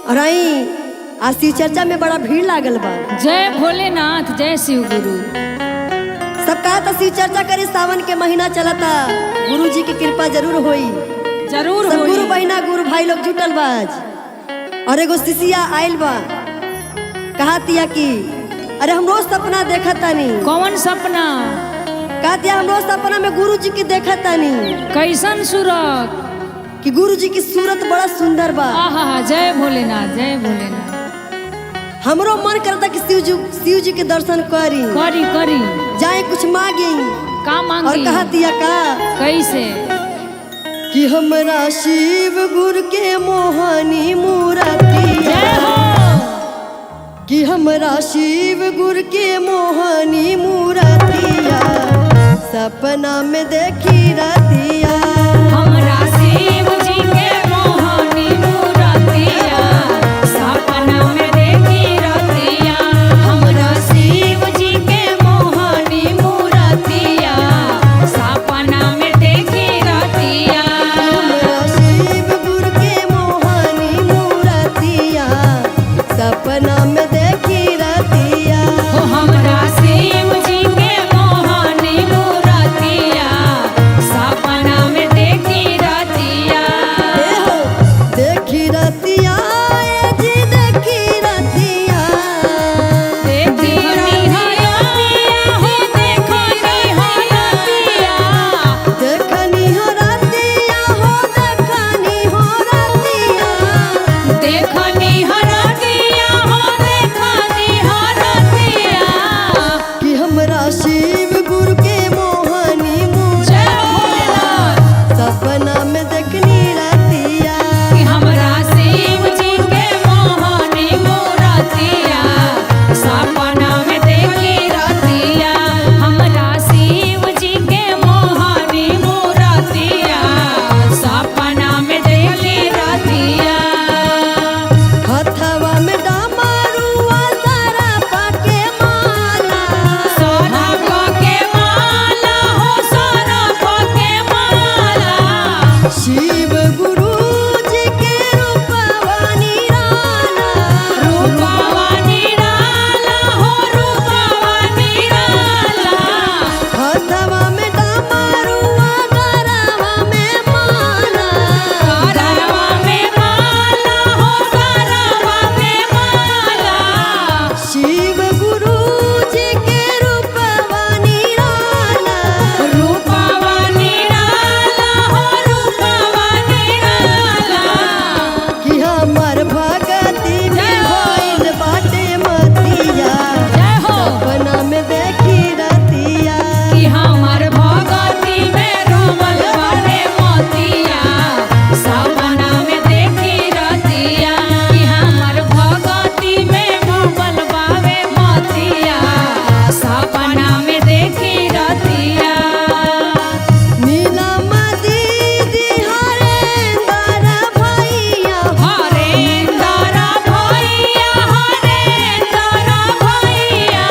और आई आज शिव चर्चा में बड़ा भीड़ लागल बा। जय भोलेनाथ, जय शिव गुरु। सब कहा था शिव चर्चा करे, सावन के महीना चलता, गुरु जी की कृपा जरूर होई। जरूर सब होई। गुरु बहिना गुरु भाई लोग जुटल बाज और एगो शिष्या आयल बा, कहा तिया कि अरे हम रोज सपना देखा तानी। कौन सपना? कहा तिया हम रोज सपना में गुरु जी की देखा तानी। कैसन सूरत? कि गुरु जी की सूरत बड़ा सुंदर बा। आहा, जय भोलेनाथ, जय भोलेनाथ। हमरो मन करता कि शिव जी के दर्शन करी करी करी जाए, कुछ मांगी। का मांगी? और कहा तिया का कैसे? कि हमरा शिव गुरु के मोहनी मूर्तिया, जय हो। कि हमरा शिव गुरु के मोहनी मूर्तिया सपना में देखी रतिया। हमरा शिव जी के मोहनी मूर्तिया सपना में देखी रतिया। हमरा शिव जी के मोहनी मूर्तिया सपना में देखी रतिया। हमरा शिव गुरु के मोहनी मूर्तिया सपना में देखी रतिया। हो हमरा शिव जी के मोहनी मूर्तिया सपना में देखी रतिया। ए हो देखी रतिया, ए जी देखी रतिया। देखी रतिया हो, देखनी हो रतिया। देखनी हो रतिया हो, देखनी हो रतिया। देखनी हो रतिया हो, देखनी हो रतिया। कि हमरा शिव गुरु के मोहनी जय मूर्तिया भोलेनाथ। सपना में देखनी रतिया। कि हमरा शिव जी के मोहनी मूर्तिया सपना में देखी रतिया। हमरा शिव जी के मोहनी मूर्तिया सपना में देखी रतिया। हथवा में डमरुआ सारा पाके माला। सरफ के माला हो, सरफ के माला। शिव गुरु जी के रूपवा निराला। रूपवा निराला हो, रूपवा निराला। हथवा में डमरुआ गरवा में माला। गरवा में माला हो, गरवा में माला। शिव गुरु जी के रूपवा निराला। रूपवा निराला हो, रूपवा निराला। कि हमर भगति में भइल बाटे मतिया जय हो। सपना में देखी रतिया। कि हमर भगति में डूबल बाटे मोतिया सपना में देखी रतिया। कि हमर भगति में डूबल बावे मोतिया सपना में देखी रतिया। नीलम दीदी हरेंद्र भैया, हरेंद्र भैया, हरेंद्र भैया।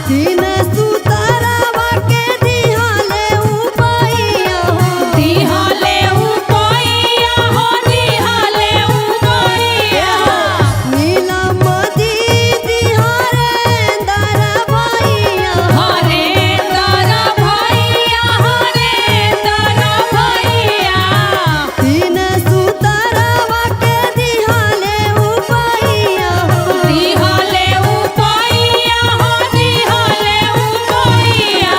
तीन सुतरवा के दिहले उपैया हो। दिहले उपैया हो, दिहले उपैया। नीलम दीदी हरेंद्र भैया, हरेंद्र भैया, हरेंद्र भैया। तीन सुतरवा के दिहले उपैया हो। दिहले उपैया हो, दिहले उपैया।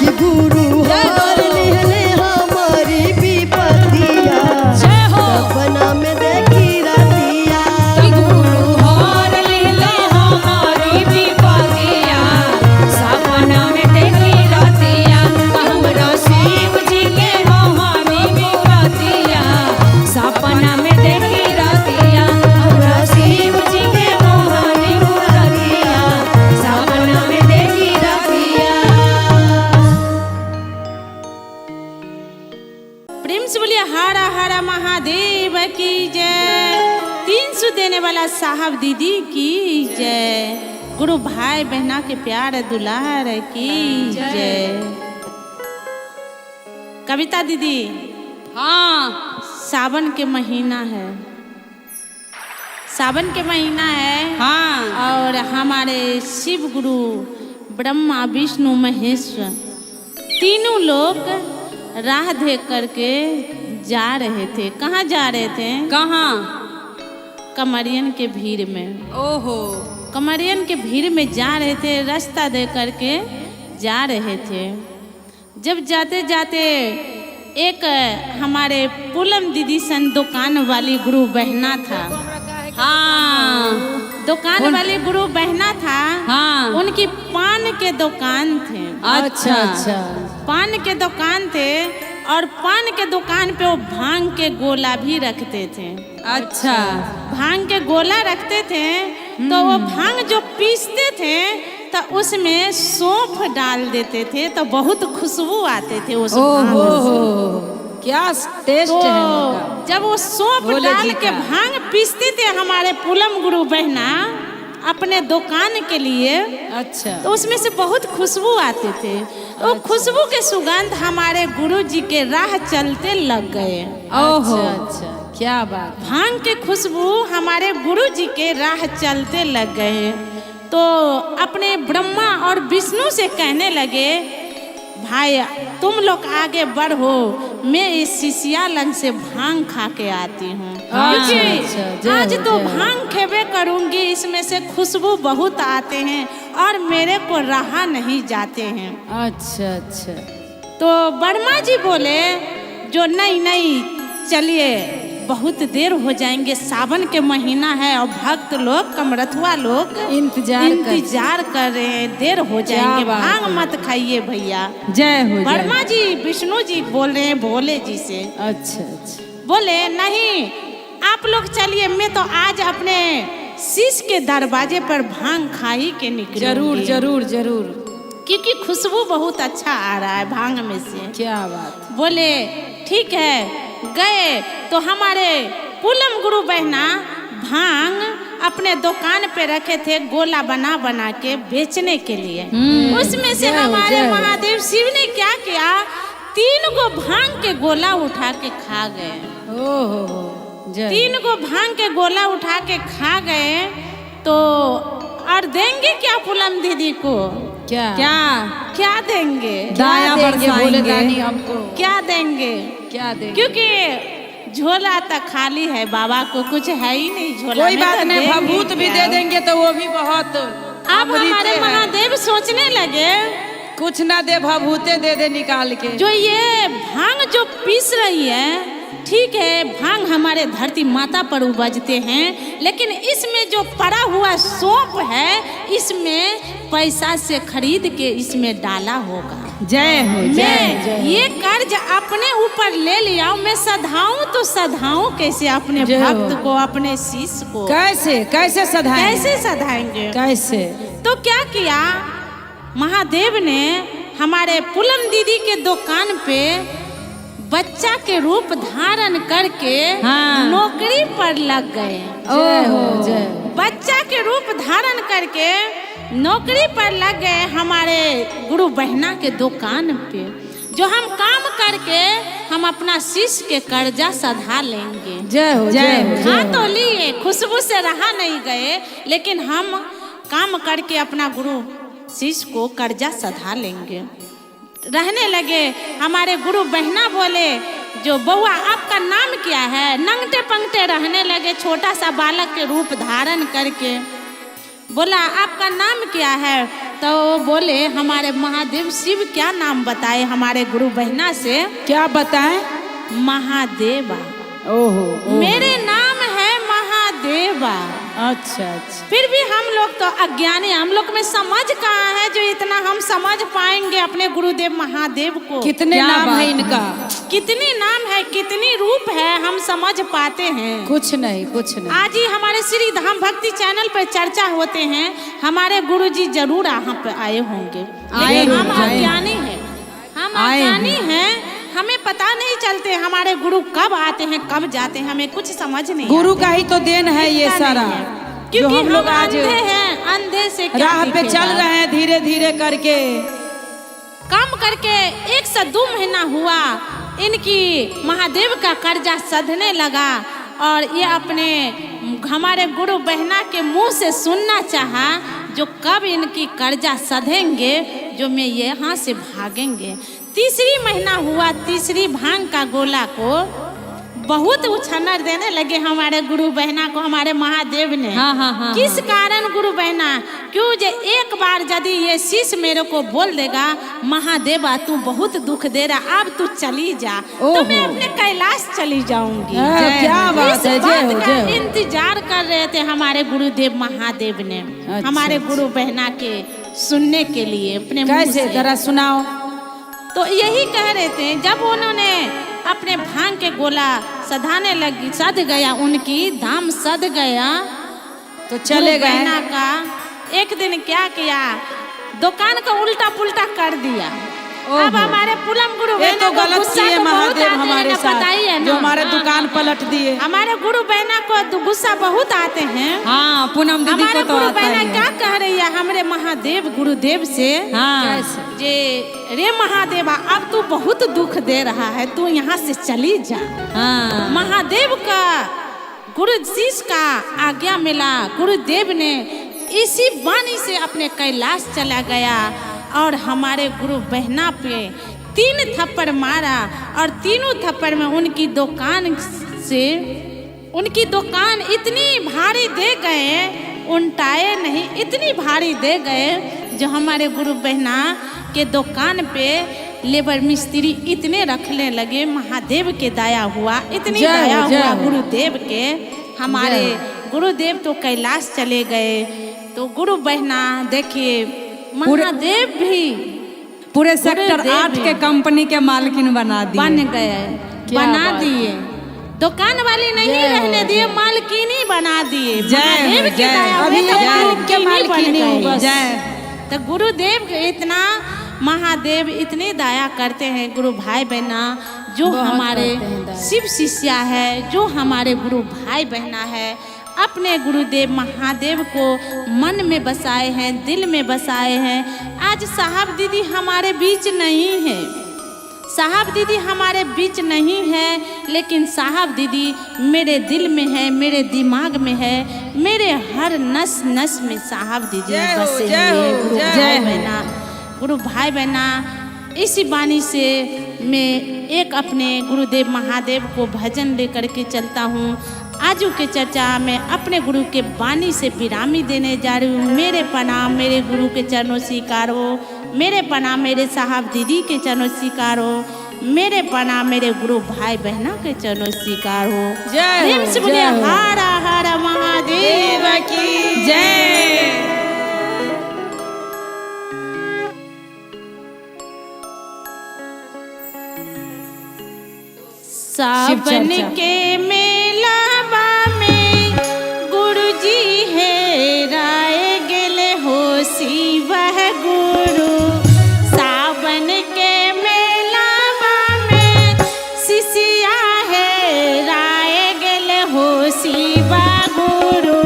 कि गुरु हार लिहले हमारी विपतिया जय हो। सपना में देखी रतिया। कि गुरु हार लेले हमारी विपतिया सपना में देखी रतिया। हमरा शिव जी के मोहनी मूर्तिया सपना में देखी रतिया। हमरा शिव जी के मोहनी मूर्तिया सपना में देखी रतिया। प्रेम से बोलिए हरा हरा महादेव की जय। 300 देने वाला साहब दीदी की जय। गुरु भाई बहना के प्यार दुलार की जय। कविता दीदी, हाँ, सावन के महीना है, सावन के महीना है हाँ और हमारे शिव गुरु ब्रह्मा विष्णु महेश्वर तीनों लोग राह देख करके जा रहे थे। कहाँ जा रहे थे? कहाँ? कमरियन के भीड़ में। ओहो, कमरियन के भीड़ में जा रहे थे, रास्ता दे करके जा रहे थे। जब जाते जाते एक हमारे पूनम दीदी सन दुकान वाली गुरु बहना था। हाँ दुकान वाली गुरु बहना था। हाँ उनकी पान के दुकान थे। अच्छा अच्छा, पान के दुकान थे और पान के दुकान पे वो भांग के गोला भी रखते थे। अच्छा, भांग के गोला रखते थे तो वो भांग जो पीसते थे तो उसमें सौंफ डाल देते थे तो बहुत खुशबू आते थे उस भांग से। क्या टेस्ट तो है उनका। जब वो सौंफ डाल के भांग पीसते थे हमारे पूनम गुरु बहना अपने दुकान के लिए, अच्छा, तो उसमें से बहुत खुशबू आते थे। वो खुशबू के सुगंध हमारे गुरु जी के राह चलते लग गए। ओहो, अच्छा, क्या बात। भांग के खुशबू हमारे गुरु जी के राह चलते लग गए तो अपने ब्रह्मा और विष्णु से कहने लगे, भाई तुम लोग आगे बढ़ो, मैं इस शिष्या लंग से भांग खा के आती हूँ, क्योंकि आज तो भांग खेबे करूंगी, इसमें से खुशबू बहुत आते हैं और मेरे को रहा नहीं जाते हैं। अच्छा अच्छा, तो ब्रह्मा जी बोले जो नहीं चलिए, बहुत देर हो जाएंगे, सावन के महीना है और भक्त लोग कमरथुआ लोग इंतजार कर रहे हैं, देर हो जाएंगे, भांग मत खाइए भैया। जय हो। ब्रह्मा जी विष्णु जी बोल रहे हैं भोले जी से। अच्छा अच्छा, बोले नहीं आप लोग चलिए, मैं तो आज अपने शीश के दरवाजे पर भांग खाई के निकलूंगी। जरूर जरूर जरूर, क्योंकि खुशबू बहुत अच्छा आ रहा है भांग में से। क्या बात। बोले ठीक है। गए तो हमारे पूनम गुरु बहना भांग अपने दुकान पे रखे थे गोला बना बना के बेचने के लिए। उसमें से हमारे महादेव शिव ने क्या किया, 3 गो भांग के गोला उठा के खा गए। ओहो, 3 गो भांग के गोला उठा के खा गए। तो और देंगे क्या पूनम दीदी को? क्या क्या क्या देंगे? दाया बोले दानी हमको क्या देंगे? क्या देंगे? क्योंकि झोला तक खाली है, बाबा को कुछ है ही नहीं झोला। कोई बात नहीं, भभूत भी दे देंगे तो वो भी बहुत। अब हमारे महादेव सोचने लगे कुछ ना दे, भभूते दे दे निकाल के। जो ये भांग जो पीस रही है, ठीक है भांग हमारे धरती माता पर उपजते हैं, लेकिन इसमें जो पड़ा हुआ सौंफ है इसमें पैसा से खरीद के इसमें डाला होगा। जय हो। मैं ये कर्ज अपने ऊपर ले लिया, मैं सधाऊं तो सधाऊं कैसे अपने भक्त को, अपने शिष्य को? कैसे कैसे सधाएंगे? कैसे सधाएंगे? कैसे? तो क्या किया महादेव ने, हमारे पूनम दीदी के दुकान पे बच्चा के रूप धारण करके नौकरी पर लग गए। ओहो, जय। बच्चा के रूप धारण करके नौकरी पर लग गए हमारे गुरु बहना के दुकान पे। जो हम काम करके हम अपना शिष्य के कर्जा सधा लेंगे। जय हो जय हो। हाँ तो लिए, खुशबू से रहा नहीं गए, लेकिन हम काम करके अपना गुरु शिष्य को कर्जा सधा लेंगे। रहने लगे। हमारे गुरु बहना बोले, जो बउआ आपका नाम क्या है? नंगटे पंगटे रहने लगे, छोटा सा बालक के रूप धारण करके। बोला आपका नाम क्या है? तो बोले हमारे महादेव शिव। क्या नाम बताए हमारे गुरु बहना से? क्या बताएं? महादेवा। ओहो, मेरे नाम है महादेवा। अच्छा अच्छा। फिर भी हम लोग तो अज्ञानी, हम लोग में समझ कहाँ है जो इतना हम समझ पाएंगे अपने गुरुदेव महादेव को। कितने नाम है इनका, कितनी नाम है, कितनी रूप है, हम समझ पाते हैं? कुछ नहीं कुछ नहीं। आज ही हमारे श्री धाम भक्ति चैनल पर चर्चा होते हैं, हमारे गुरुजी जरूर यहाँ पे आए होंगे, लेकिन हम अज्ञानी हैं, हम अज्ञानी हैं, हमें पता नहीं चलते हमारे गुरु कब आते हैं कब जाते हैं, हमें कुछ समझ नहीं। गुरु का ही तो देन है ये सारा, क्योंकि हम लोग आज अंधे हैं, अंधे से क्या राह पे चल रहे हैं धीरे धीरे करके। काम करके 1 से 2 महीना हुआ, इनकी महादेव का कर्जा सधने लगा और ये अपने हमारे गुरु बहना के मुंह से सुनना चाहा जो कब इनकी कर्जा सधेंगे, जो मैं यहाँ से भागेंगे। तीसरी महीना हुआ, तीसरी भांग का गोला को बहुत उछन्नर देने लगे हमारे गुरु बहना को, हमारे महादेव ने। हाँ, किस कारण गुरु बहना? क्यों जे एक बार यदि ये शिष्य मेरे को बोल देगा महादेवा तू बहुत दुख दे रहा, अब तू चली जा, तो मैं अपने कैलाश चली जाऊंगी। क्या बात है, इस जय हो, बात जय का हो। इंतजार कर रहे थे हमारे गुरुदेव महादेव ने, हमारे गुरु बहना के सुनने के लिए अपने मुंह कैसे से। जरा सुनाओ। तो यही कह रहे थे, जब उन्होंने अपने भांग के गोला सधाने लगी, सध गया, उनकी दाम सध गया, तो चले गए। बहना का एक दिन क्या किया, दुकान को उल्टा पुल्टा कर दिया। अब हमारे पुलम गुरु ये बहना तो को गलत गुस्सा किए तो बहुत महादेव आते हैं हमारे ना, साथ, बताइए ना। जो हमारे हाँ, दुकान पलट दिए। हमारे गुरु बहना को तो गुस्सा बहुत आते हैं। हाँ, पूनम दीदी हमारे को तो गुरु आता बहना ही है। क्या कह रही है हमारे महादेव गुरुदेव से? हाँ, जे रे महादेवा अब तू बहुत दुख दे रहा है, तू यहाँ से चली जा। हाँ, महादेव का गुरु शिष्य का आज्ञा मिला, गुरुदेव ने इसी वाणी से अपने कैलाश चला गया और हमारे गुरु बहना पे 3 थप्पड़ मारा और तीनों थप्पड़ में उनकी दुकान से, उनकी दुकान इतनी भारी दे गए, उल्टाए नहीं, इतनी भारी दे गए जो हमारे गुरु बहना के दुकान पे लेबर मिस्त्री इतने रखने लगे। महादेव के दया हुआ, इतनी जय हो, दया जय हुआ हो। गुरुदेव के। हमारे गुरुदेव तो कैलाश चले गए, तो गुरु बहना देखिए महादेव भी पूरे सेक्टर गुरुदेव 8 के भी कंपनी के मालकिन बना दिए। बन गए, क्या बना बात दिए। दुकान वाली नहीं जय हो, रहने दिए, मालकिनी बना दिए। जय हो, महादेव की जय हो। दया अभी हुई तो ये गुरु के मालकिनी बन मालकिनी गए। बस। जय। तो गुरुदेव इतना, महादेव इतने दया करते हैं गुरु भाई बहना, जो बहुत हमारे करते हैं दया। शिव शिष्या है, जो हमारे गुरु भाई बहना है, अपने गुरुदेव महादेव को मन में बसाए हैं, दिल में बसाए हैं। आज साहब दीदी हमारे बीच नहीं है, साहब दीदी हमारे बीच नहीं है, लेकिन साहब दीदी मेरे दिल में है, मेरे दिमाग में है, मेरे हर नस नस में साहब दीदी जय हो, बसे जय हुए हो, गुरु जय भाई हो। बहना, गुरु भाई बहना। इसी वाणी से मैं एक अपने गुरुदेव महादेव को भजन लेकर के चलता हूँ। आजू के चर्चा में अपने गुरु के वाणी से विरामी देने जा रही हूँ। मेरे प्रणाम मेरे गुरु के चरणों स्वीकार हो, मेरे प्रणाम मेरे साहब दीदी के चरणों स्वीकार हो, मेरे प्रणाम मेरे गुरु भाई बहना के चरणों स्वीकार हो। जय हो, प्रेम से बोलिए जय हो। हर हर महादेव की जय। सावन चर्चा। के मेलावा में गुरुजी है राय गेले हो शिव गुरु। सावन के मेलावा में शिष्या है राय गेले हो शिव गुरु।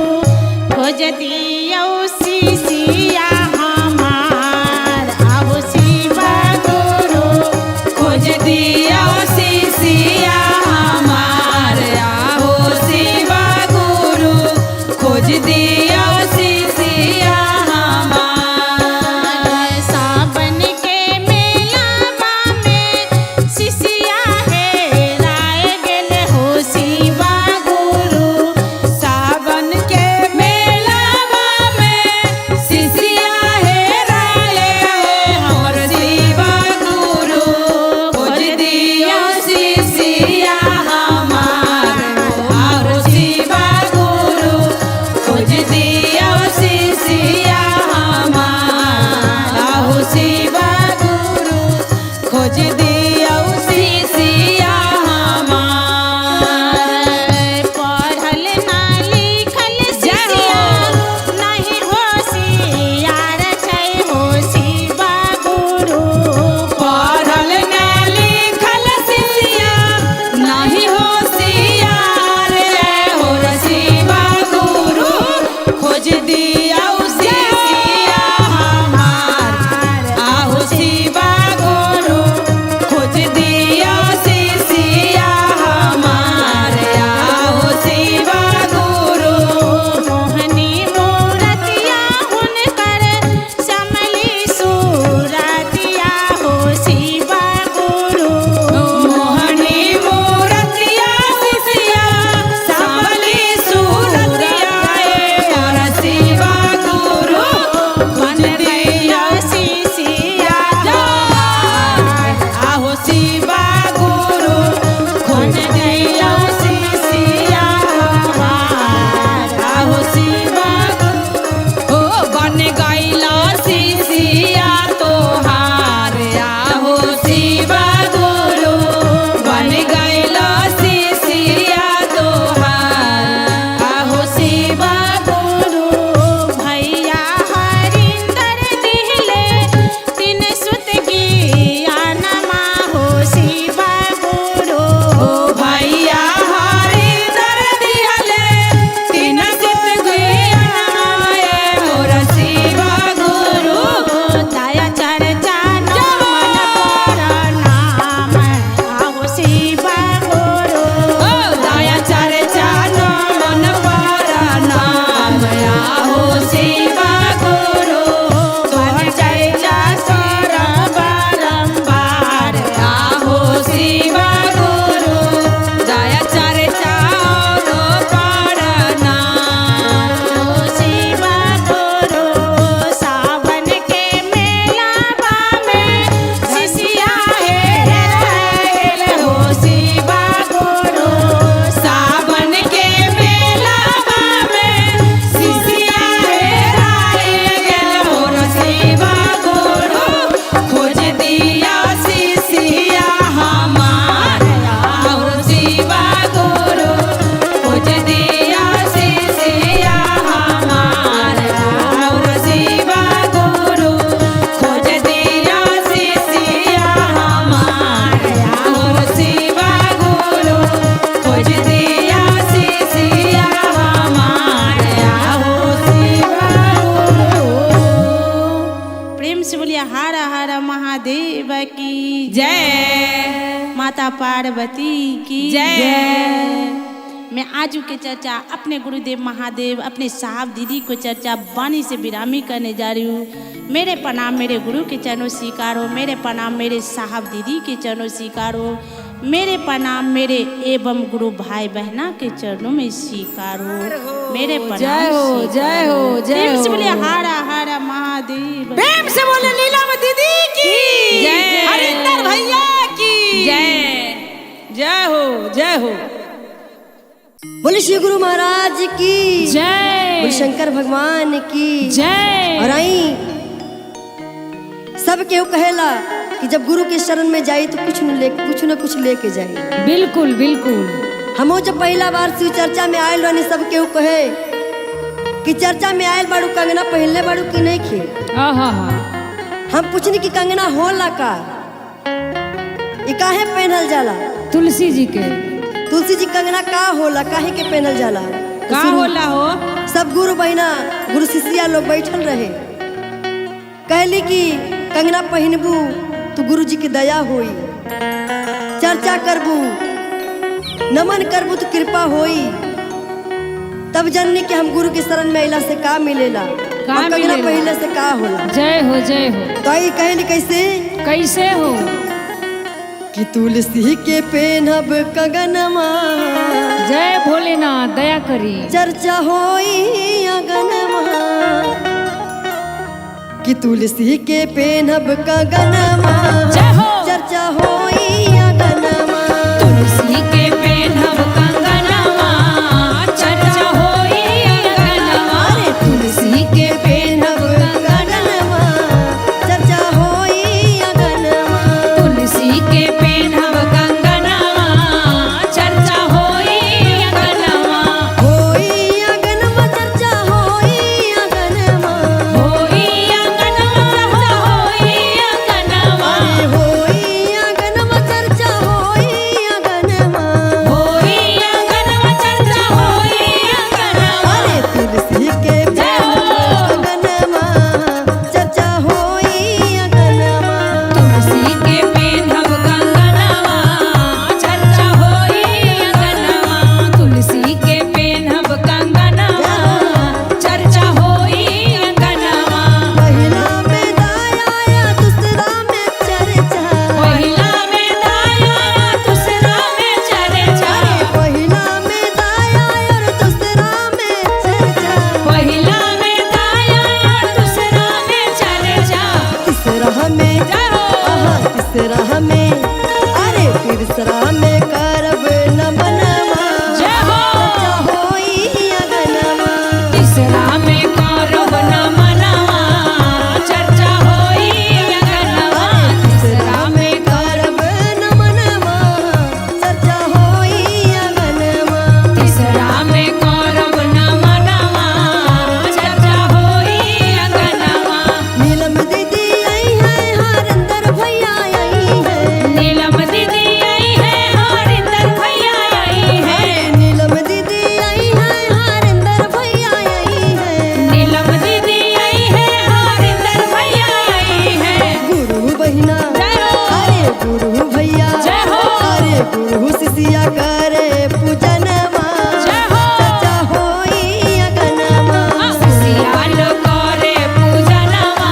खोज दियो शिष्या हमार आओ शिव गुरु। खोज दिया शिष्या हमार आओ शिव गुरु। खोज दिया शिष्या हमार। सावन के मेलावा में शिष्या है राय गेले हो शिव गुरु। सावन के मेलावा में शिष्या जय। माता पार्वती की जय। मैं आज के चर्चा अपने गुरुदेव महादेव अपने साहब दीदी को चर्चा वाणी से विरामी करने जा रही हूँ। मेरे प्रणाम मेरे गुरु के चरणों स्वीकारो, मेरे प्रणाम मेरे साहब दीदी के चरणों स्वीकारो, मेरे प्रणाम मेरे एवं गुरु भाई बहना के चरणों में स्वीकारो, मेरे प्रणाम जय हो जय हो जय प्रेम से हो। बोले हारा हारा महादेव, प्रेम से बोले लीलाम दीदी की जय। हरिंदर भैया की जय। जय हो जय हो। बोले श्री गुरु महाराज की जय। बोले शंकर भगवान की जय। और आई सब केहू कहेला कि जब गुरु के शरण में जाई तो कुछ न कुछ लेके जाई। बिल्कुल बिल्कुल। हमो जब पहला बार शिव चर्चा में आयल रहनी सब केहू कहे कि चर्चा में आयल बाड़ू कंगना पहनले बाड़ू कि नहीं खे। हम पूछनी कि कंगना होला का, ये काहे पहनल जाला। तुलसी जी के तुलसी जी कंगना का होला, काहे के पहनल जाला। का होला हो। सब गुरु बहिना गुरु शिष्या लोग बैठल रहे, कहली कि कंगना पहनबू तो गुरु जी की दया होई, चर्चा करबू नमन करबू तो कृपा होई। तब जननी कि हम गुरु के शरण में अइला से का मिलेला, का और कंगना मिलेला? पहनले से का होला। जय हो जय हो। तो आई कहली कैसे कैसे हो कि तुलसी के पेनहब कंगनमा, जय भोलेनाथ दया करी। चर्चा होई अगनमा, कि तुलसी के पेनहब कंगनमा, जय हो। चर्चा होई अगनमा। तुलसी के पेनहब कंगनवा, चर्चा होई अगनवा। तुलसी के पेनहब कंगनमा, चर्चा होई अगनमा। तुलसी के पेनहब कंगनवा, चर्चा होई अगनवा। होई अगनमा, चर्चा होई अगनमा। होई अगनवा, चर्चा होई अगनवा। होई अगनमा, चर्चा होई अगनमा। होई अगनवा, चर्चा होई अगनवा। अरे तुलसी के कंगनमा, चर्चा होई अगनमा। तुलसी के पेनहब कंगनवा, चर्चा होई अगनवा। तुलसी के पेनहब कंगनवा, चर्चा होई अगनवा। पहिला में दाया या दूसरा में चर्चा। पहिला में दाया दूसरा में चर्चा। पहिला में दाया और दूसरा में चर्चा। पहिला में दाया दूसरा में चर्चा। तीसरा में तीसरा में अरे तीसरा में करब नमनमा, जय हो। चर्चा होई अगनमा। तीसरा में करब नमनवा, चर्चा होई अगनवा। तीसरा में करब नमनमा, चर्चा होई अगनमा। तीसरा में करब नमनवा, चर्चा होई अगनवा। नीलम दीदी आई है, हरिंदर भैया आई है। नीलम दीदी आई है, हरिंदर भैया आई है। नीलम दीदी आई है, हरिंदर भैया आई है। नीलम दीदी आई है, हरिंदर भैया आई है। गुरु बहिना जय हो। अरे गुरु भैया जय हो। अरे गुरु शिष्या करे पूजनमा, जय हो। चर्चा होई अगनमा। सियाल करे पूजनवा,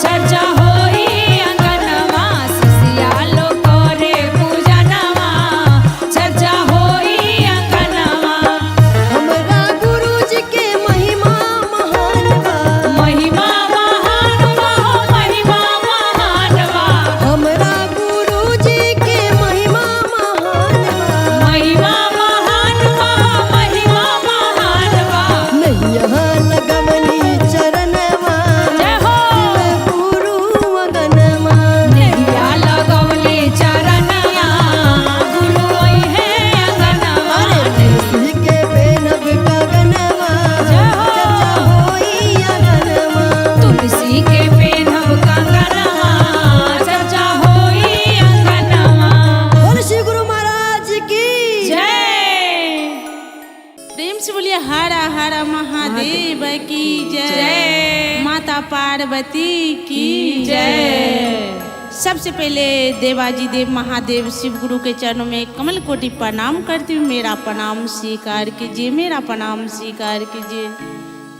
चर्चा होई अगनवा। सियाल करे पूजनवा, चर्चा होई अगनवा। हमरा गुरु जी के महिमा महान बा। महिमा महान बा, महिमा महान बा। हमरा गुरु जी के महिमा महान बा। महिमा महान बा, महिमा महान बा। नैया लगवनी चरणवा, जय हो। शिव गुरु अगनमा। नैया लगवली चरणया, गुरु आई है अगनवा। तुलसी के पेनहब कंगनवा, जय हो। चर्चा होई अगनमा। तुलसी के पेनहब कंगनवा, चर्चा होई अगनवा। बोल श्री गुरु महाराज की जय। प्रेम से बोलिए हरा हरा महादेव की जय, जय। माता पार्वती की जय। सबसे पहले देवाजी देव महादेव शिव गुरु के चरणों में कमल कोटि प्रणाम करती हूँ। मेरा प्रणाम स्वीकार कीजिए, मेरा प्रणाम स्वीकार कीजिए।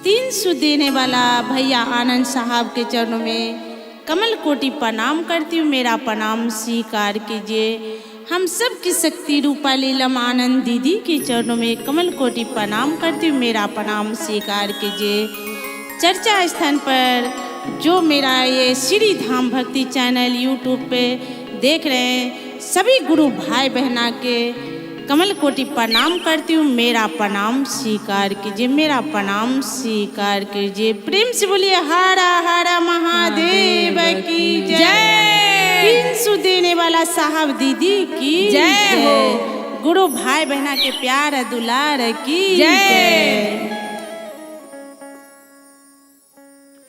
300 देने वाला भैया आनंद साहब के चरणों में कमल कोटि प्रणाम करती हूँ। मेरा प्रणाम स्वीकार कीजिए। हम सब की शक्ति रूपा लीलम आनंद दीदी के चरणों में कमल कोटि प्रणाम करती हूँ। मेरा प्रणाम स्वीकार कीजिए। चर्चा स्थान पर जो मेरा ये श्री धाम भक्ति चैनल यूट्यूब पे देख रहे हैं सभी गुरु भाई बहना के कमल कोटि प्रणाम करती हूँ। मेरा प्रणाम स्वीकार कीजिए, मेरा प्रणाम स्वीकार कीजिए। प्रेम से बोलिए हर हर महादेव की जय। 300 देने वाला साहब दीदी की जय हो। गुरु भाई बहना के प्यार दुलार की जय।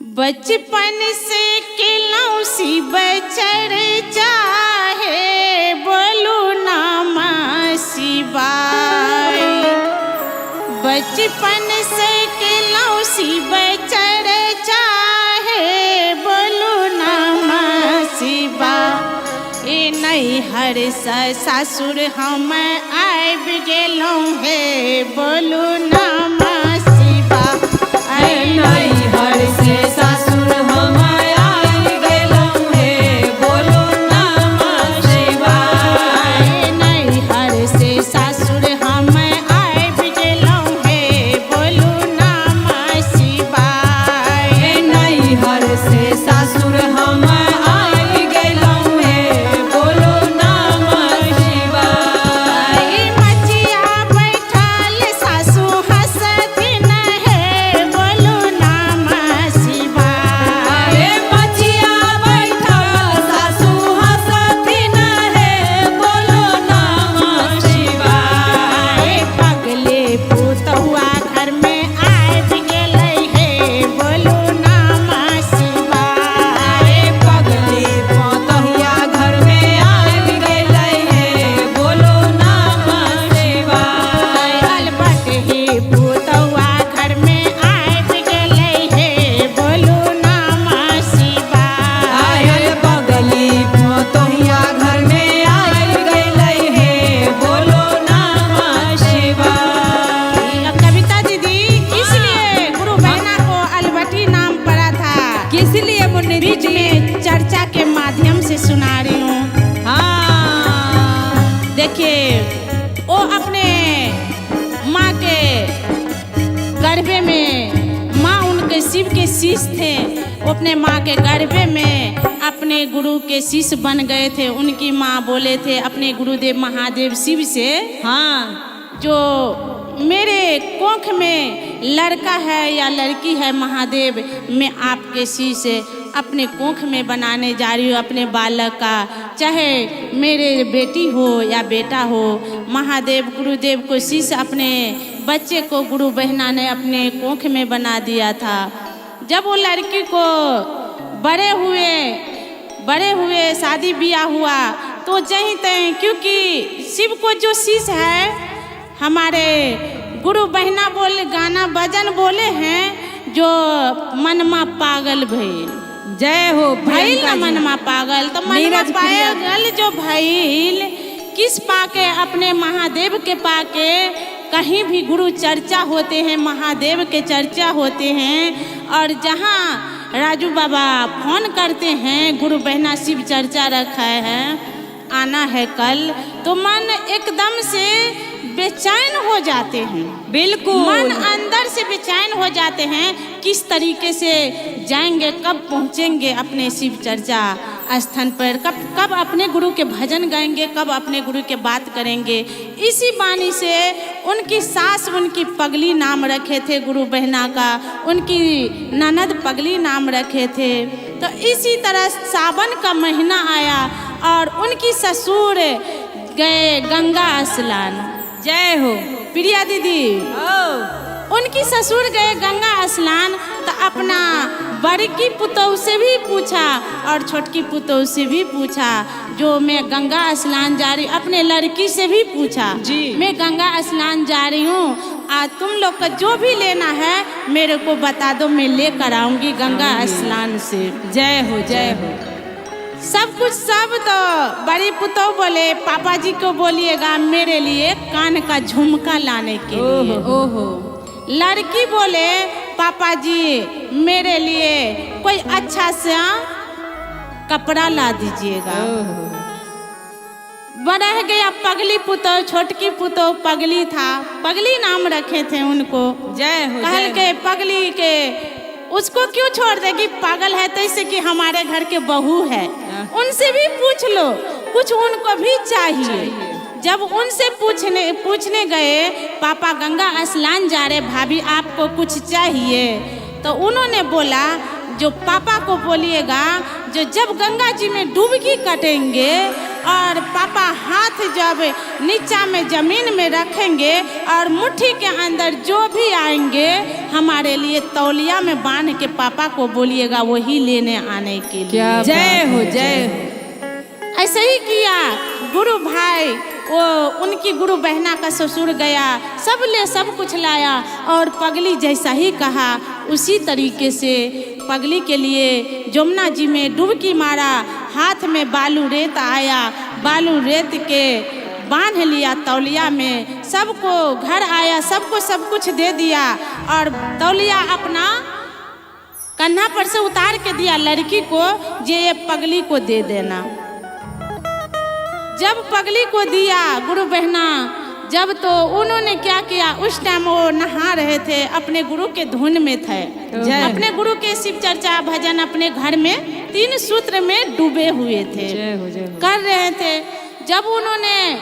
बचपन से किलौसी बचर चाहे बोलू नामा शिवाय। बचपन से किलौसी बचर चाहे बोलू नामा शिवाय। ए नैहर सासुर हम आबि गेलौं हे बोलू नामा शिवाय। नैहर से सासुर हम आबि गेलौं हे बोलू नमः शिवाय। नैहर से सासुर हम आबि गेलौं हे बोलू नमः शिवाय। नैहर से सासुर हम आबि गेलौं हे बोलू नमः शिवाय। मचिया बैठल सासु हंसथिन हे बोलू नमः शिवाय। मचिया बैठल सासु हंसथिन हे बोलू नमः शिवाय। पगले पुतहुआ घर में आबि गेलै हे बोलू नमः शिवाय। पगली पोतहुआ घर में आबि गेलै हे बोलू नमः शिवाय। अलबट ही पुतहुआ घर में आबि गेलै हे बोलू नमः शिवाय। आयल पगली पोतहुआ घर में आबि गेलै हे बोलू नमः शिवाय। कविता दीदी इसलिए गुरु बहना को अलबटी नाम पड़ा था। किस लिए मुन्नी बीच में चर्चा के माध्यम से सुना रही हूँ। हाँ देखिए वो अपने माँ के गर्भे में, माँ उनके शिव के शिष्य थे। वो अपने माँ के गर्भे में अपने गुरु के शिष्य बन गए थे। उनकी माँ बोले थे अपने गुरुदेव महादेव शिव से, हाँ जो मेरे कोख में लड़का है या लड़की है महादेव, मैं आपके शिष्य अपने कोख में बनाने जा रही हूँ अपने बालक का, चाहे मेरे बेटी हो या बेटा हो। महादेव गुरुदेव को शिष्य अपने बच्चे को गुरु बहना ने अपने कोख में बना दिया था। जब वो लड़की को बड़े हुए शादी ब्याह हुआ तो जहीं तहीं, क्योंकि शिव को जो शिष्य है हमारे गुरु बहना बोले गाना भजन बोले हैं जो मनमा पागल भइल। जय हो भइल न मनमा पागल, तो मनमा पागल जो भइल किस पाके, अपने महादेव के पाके। कहीं भी गुरु चर्चा होते हैं, महादेव के चर्चा होते हैं, और जहाँ राजू बाबा फोन करते हैं गुरु बहना शिव चर्चा रखा है, आना है कल, तो मन एकदम से बेचैन हो जाते हैं। बिल्कुल मन अंदर से बेचैन हो जाते हैं, किस तरीके से जाएंगे, कब पहुँचेंगे अपने शिव चर्चा स्थान पर, कब अपने गुरु के भजन गाएंगे, कब अपने गुरु के बात करेंगे। इसी बानी से उनकी सास उनकी पगली नाम रखे थे गुरु बहना का, उनकी ननद पगली नाम रखे थे। तो इसी तरह सावन का महीना आया और उनकी ससुर गए गंगा स्नान। जय हो प्रिया दीदी, उनकी ससुर गए गंगा स्नान, तो अपना बड़की पुतोह से भी पूछा और छोटकी पुतोह से भी पूछा, जो मैं गंगा स्नान जा रही, अपने लड़की से भी पूछा जी, मैं गंगा स्नान जा रही हूँ, आज तुम लोग का जो भी लेना है मेरे को बता दो, मैं लेकर आऊँगी गंगा स्नान से। जय हो जय हो। सब कुछ सब तो बड़ी पुतौ बोले पापा जी को बोलिएगा मेरे लिए कान का झुमका लाने के लिए। ओहो लड़की बोले पापा जी मेरे लिए कोई अच्छा सा कपड़ा ला दीजिएगा। बढ़ गया पगली पुतौ, छोटकी पुतौ पगली था, पगली नाम रखे थे उनको। जय हो कहल के पगली के उसको क्यों छोड़ देगी, पागल है तो इससे कि हमारे घर के बहू है, उनसे भी पूछ लो, कुछ उनको भी चाहिए। जब उनसे पूछने गए पापा गंगा स्नान जा रहे, भाभी आपको कुछ चाहिए, तो उन्होंने बोला जो पापा को बोलिएगा जो जब गंगा जी में डुबकी कटेंगे और पापा हाथ जब नीचा में जमीन में रखेंगे और मुट्ठी के अंदर जो भी आएंगे हमारे लिए तौलिया में बांध के पापा को बोलिएगा वही लेने आने के लिए। क्या जय हो जय हो। ऐसे ही किया गुरु भाई, वो उनकी गुरु बहना का ससुर गया, सब कुछ लाया और पगली जैसा ही कहा उसी तरीके से पगली के लिए जमुना जी में डुबकी मारा, हाथ में बालू रेत आया, बालू रेत के बांध लिया तौलिया में, सबको घर आया, सबको सब कुछ दे दिया और तौलिया अपना कन्हा पर से उतार के दिया लड़की को, ये पगली को दे देना। जब पगली को दिया गुरु बहना, जब तो उन्होंने क्या किया, उस टाइम वो नहा रहे थे, अपने गुरु के धुन में थे, अपने गुरु के शिव चर्चा भजन अपने घर में 3 सूत्र में डूबे हुए थे, कर रहे थे। जब उन्होंने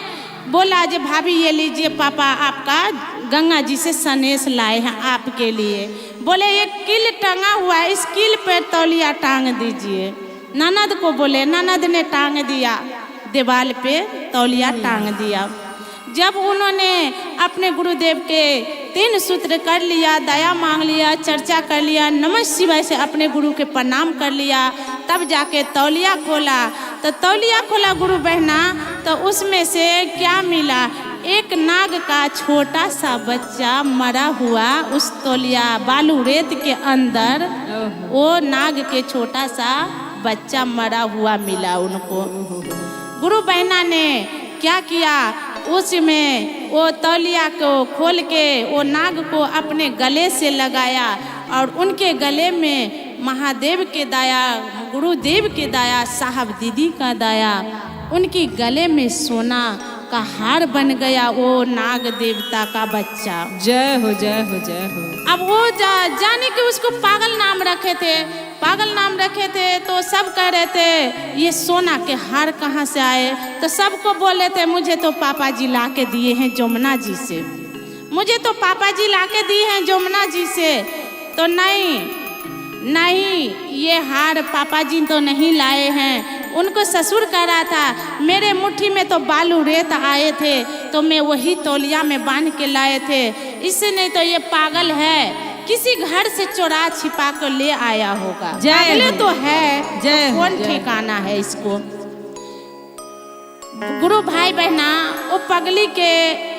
बोला जे भाभी ये लीजिए पापा आपका गंगा जी से सनेस लाए हैं आपके लिए, बोले एक कील टंगा हुआ है, इस कील पर तौलिया टांग दीजिए। ननद को बोले, ननद ने टांग दिया, दीवार पे तौलिया टांग दिया। जब उन्होंने अपने गुरुदेव के 3 सूत्र कर लिया, दया मांग लिया, चर्चा कर लिया, नमः शिवाय से अपने गुरु के प्रणाम कर लिया, तब जाके तौलिया खोला। तो तौलिया खोला गुरु बहना, तो उसमें से क्या मिला, एक नाग का छोटा सा बच्चा मरा हुआ, उस तौलिया बालू रेत के अंदर वो नाग के छोटा सा बच्चा मरा हुआ मिला उनको। गुरु बहना ने क्या किया, उसमें वो तौलिया को खोल के वो नाग को अपने गले से लगाया और उनके गले में महादेव के दाया, गुरुदेव के दाया, साहब दीदी का दाया, उनकी गले में सोना का हार बन गया वो नाग देवता का बच्चा। जय हो जय हो जय हो। अब वो जाने के उसको पागल नाम रखे थे, पागल नाम रखे थे, तो सब कह रहे थे ये सोना के हार कहाँ से आए, तो सबको बोले थे मुझे तो पापा जी ला के दिए हैं जमुना जी से, मुझे तो पापा जी ला के दिए हैं जमुना जी से। तो नहीं ये हार पापा जी तो नहीं लाए हैं, उनको ससुर कह रहा था मेरे मुट्ठी में तो बालू रेत आए थे तो मैं वही तौलिया में बांध के लाए थे, इससे नहीं तो ये पागल है, किसी घर से चोरा छिपा कर ले आया होगा। पागल तो है, जय तो कौन ठिकाना है इसको। गुरु भाई बहना वो पगली के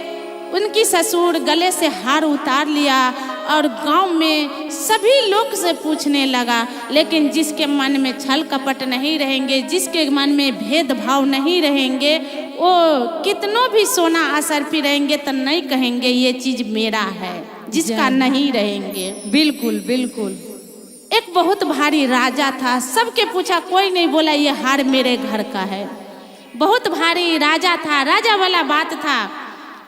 उनकी ससुर गले से हार उतार लिया और गांव में सभी लोग से पूछने लगा, लेकिन जिसके मन में छल कपट नहीं रहेंगे, जिसके मन में भेदभाव नहीं रहेंगे, वो कितनों भी सोना असरफी रहेंगे तो नहीं कहेंगे ये चीज मेरा है, जिसका नहीं रहेंगे। बिल्कुल बिल्कुल। एक बहुत भारी राजा था, सबके पूछा कोई नहीं बोला ये हार मेरे घर का है। बहुत भारी राजा था, राजा वाला बात था।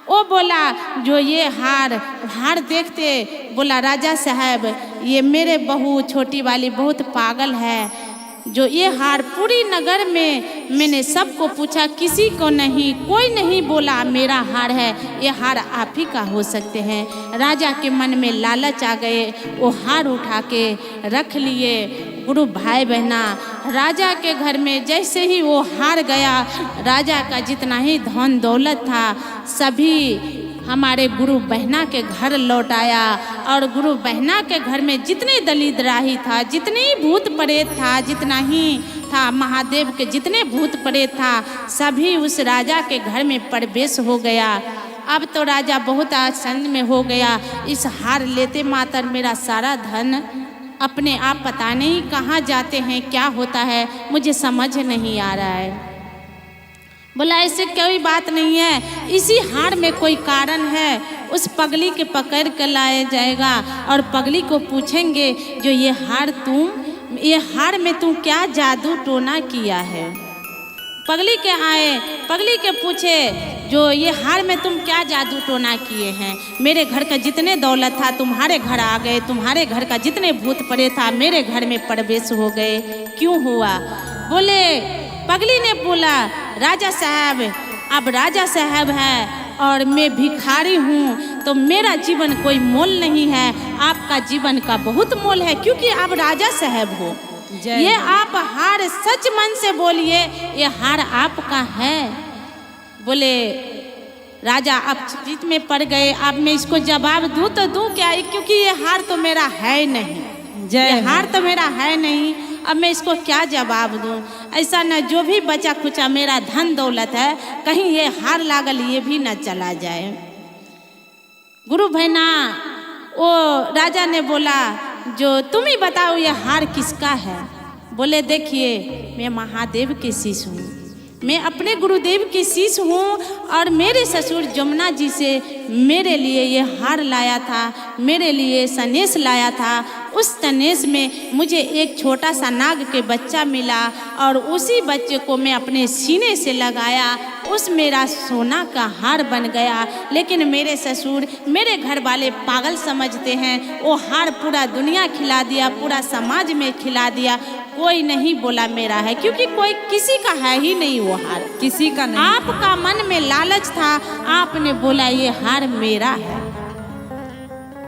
वो बोला जो ये हार देखते बोला राजा साहब ये मेरे बहू छोटी वाली बहुत पागल है, जो ये हार पूरी नगर में मैंने सबको पूछा किसी को नहीं, कोई नहीं बोला मेरा हार है, ये हार आप ही का हो सकते हैं। राजा के मन में लालच आ गए, वो हार उठा के रख लिए। गुरु भाई बहना राजा के घर में जैसे ही वो हार गया, राजा का जितना ही धन दौलत था सभी हमारे गुरु बहना के घर लौट आया। और गुरु बहना के घर में जितने दलिद्राही था, जितनी भूत प्रेत था, जितना ही था महादेव के जितने भूत प्रेत था, सभी उस राजा के घर में प्रवेश हो गया। अब तो राजा बहुत आनंद में हो गया, इस हार लेते मात्र मेरा सारा धन अपने आप पता नहीं कहाँ जाते हैं, क्या होता है मुझे समझ नहीं आ रहा है। बोला ऐसे कोई बात नहीं है, इसी हार में कोई कारण है। उस पगली के पकड़ कर लाया जाएगा और पगली को पूछेंगे जो ये हार में तू क्या जादू टोना किया है। पगली के आए, पगली के पूछे जो ये हार में तुम क्या जादू टोना किए हैं। मेरे घर का जितने दौलत था तुम्हारे घर आ गए, तुम्हारे घर का जितने भूत पड़े था मेरे घर में प्रवेश हो गए, क्यों हुआ। बोले पगली ने बोला राजा साहब, अब राजा साहब है और मैं भिखारी हूँ तो मेरा जीवन कोई मोल नहीं है, आपका जीवन का बहुत मोल है क्योंकि आप राजा साहब हो। ये आप हार सच मन से बोलिए, ये हार आपका है। बोले राजा आप चिंतित में पड़ गए, अब मैं इसको जवाब दूँ तो दूँ क्या, क्योंकि ये हार तो मेरा है नहीं, ये हार तो मेरा है नहीं, अब मैं इसको क्या जवाब दूँ। ऐसा न जो भी बचा खुचा मेरा धन दौलत है कहीं ये हार लागल ये भी न चला जाए। गुरु भैना वो राजा ने बोला जो तुम ही बताओ ये हार किसका है। बोले देखिए मैं महादेव के शिष्य हूँ, मैं अपने गुरुदेव की शिष्य हूँ और मेरे ससुर जमुना जी से मेरे लिए ये हार लाया था, मेरे लिए सनेश लाया था। उस सनेश में मुझे एक छोटा सा नाग के बच्चा मिला और उसी बच्चे को मैं अपने सीने से लगाया, उस मेरा सोना का हार बन गया। लेकिन मेरे ससुर मेरे घर वाले पागल समझते हैं, वो हार पूरा दुनिया खिला दिया, पूरा समाज में खिला दिया, कोई नहीं बोला मेरा है क्योंकि कोई किसी का है ही नहीं वो हार, किसी का नहीं। आपका मन में लालच था, आपने बोला ये हार मेरा है,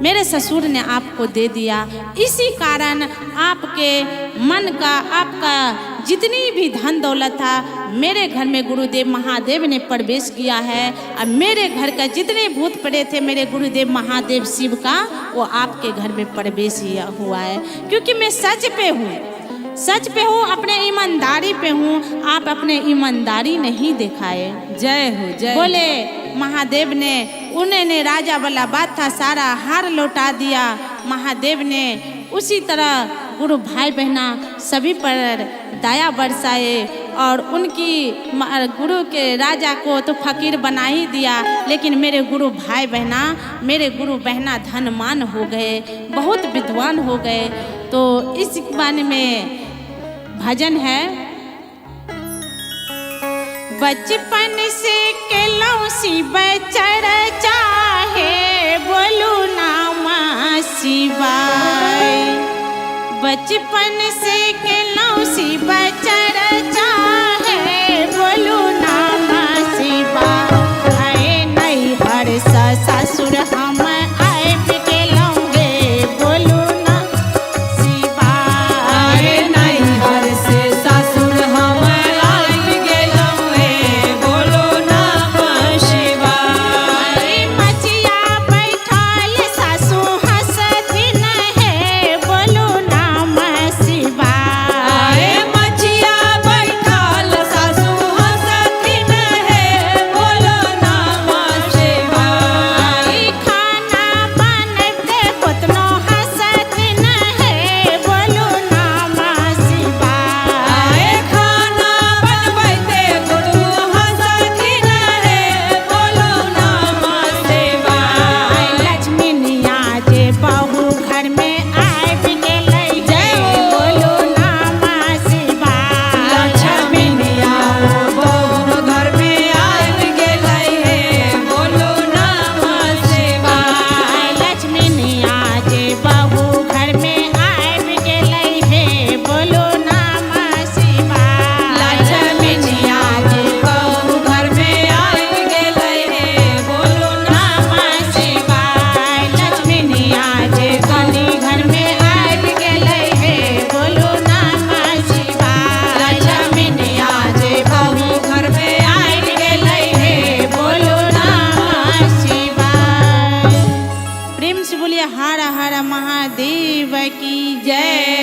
मेरे ससुर ने आपको दे दिया। इसी कारण आपके मन का, आपका जितनी भी धन दौलत था मेरे घर में गुरुदेव महादेव ने प्रवेश किया है। और मेरे घर का जितने भूत पड़े थे मेरे गुरुदेव महादेव शिव का, वो आपके घर में प्रवेश हुआ है क्योंकि मैं सच पे हूँ, सच पे हूँ, अपने ईमानदारी पे हूँ। आप अपने ईमानदारी नहीं दिखाए। जय हो जय। बोले महादेव ने, उन्होंने राजा वाला बात था सारा हार लौटा दिया। महादेव ने उसी तरह गुरु भाई बहना सभी पर दया बरसाए और उनकी गुरु के राजा को तो फकीर बना ही दिया, लेकिन मेरे गुरु भाई बहना, मेरे गुरु बहना धनमान हो गए, बहुत विद्वान हो गए। तो इस बारे में भजन है, बचपन से केलौं सी बचर चाहे बोलू नामा शिवाय। बचपन से केलौं सी बचर चाहे बोलू नामा शिवाय। नहीं हर ससुर हम आए गेलौं गे बोलू ना शिवाय। नहीं हर से ससुर हम आए गेलौं गे बोलो नमः शिवाय। मचिया बैठल सासु हंसथिन है बोलू नमः शिवाय। मचिया बैठल सासु हंसथिन है बोलो नमः शिवाय। खाना बनते कोतनो हंसथिन है बोलू नमः शिवाय। खाना बनबैते गुरु हंसथिन है बोलो नमः शिवाय। लक्ष्मी निया जे बहू घर में आबि गेलै जय बोलू नमः शिवाय। लक्ष्मी निया बहु घर में आबि गेलै हे बोलो नमः शिवाय। लक्ष्मी निया जे बहू घर में आबि गेलै हे बोलू नमः शिवाय। लक्ष्मी निया जे बहु घर में आबि गेलै हे बोलो नमः शिवाय। लक्ष्मी निया जे कली घर में आबि गेलै हे बोलू नमः शिवाय। लक्ष्मी निया जे बहु घर में आबि गेलै हे बोलो नमः शिवाय। प्रेम से बोलिए हर हर महादेव की जय।